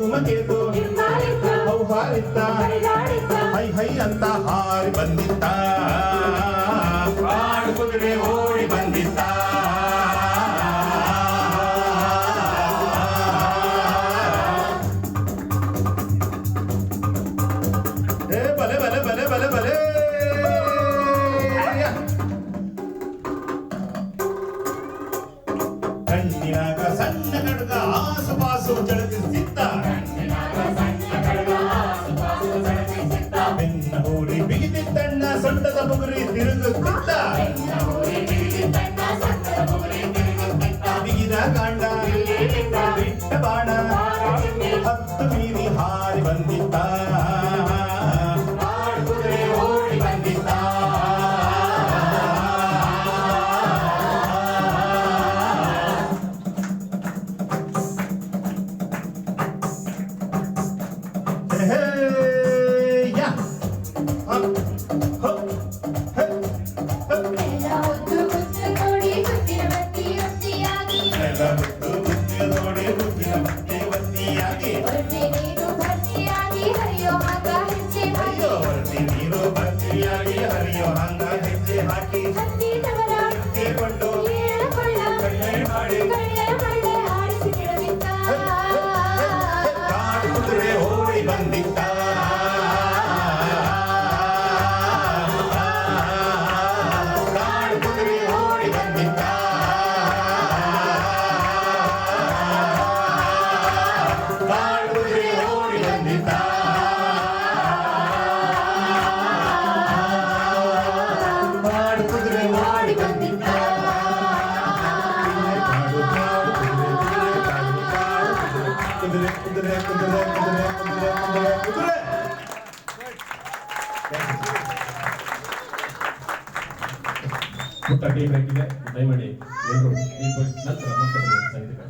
ಸುಮಕೇತು ಹೌಹಾರಿತ್ತ high high ಅಂತ ಹಾರಿ ಬಂದಿತ್ತ ಕಾಡು ಕುದುರೆ ಓಡಿ ಬಂದಿತ್ತ ಏ ಬಲೆ ಬಲೆ ಬಲೆ ಬಲೆ ಬಲೆ ಕಣ್ಣಿನಾಗ ಸಣ್ಣ ಕಡ್ಗ ಆಸುಪಾಸು ಜಳಗಿಸ್ತಿತ್ತ ಬೆನ್ನ ಹೂರಿ ಬಿಗಿದಿದ್ದಣ್ಣ ಸೊಂಟದ ಬುಗುರಿ ತಿರುಗುತ್ತಿತ್ತ ಬಿಗಿದ ಕಾಂಡ ಬಿಟ್ಟ ಬಾಣ ಹತ್ತು ಮೀರಿ ಹಾರಿ ಬಂದಿತ್ತ ಓಡಿ ಬಂದಿತ್ತ ಹರಿಯೋ ಹಂಗ ಹೆಜ್ಜೆ ಹಾಕಿ ಕೊಂಡು ಕಾಡು ಕುದುರೆ ಓಡಿ ಬಂದಿತ್ತ ಕಾಡು ಕುದುರೆ ಓಡಿ ಬಂದಿತ್ತ ಕಾಡು ಕುದುರೆ ಓಡಿ ಬಂದಿತ್ತ ಪುಟ್ಟ ಟೀ ಬ್ರೇಕ್ ಇದೆ ದಯಮಾಡಿ ಎಲ್ಲರೂ ಈ ನಂತರ ಮತ್ತೆ ಸಂಗೀತ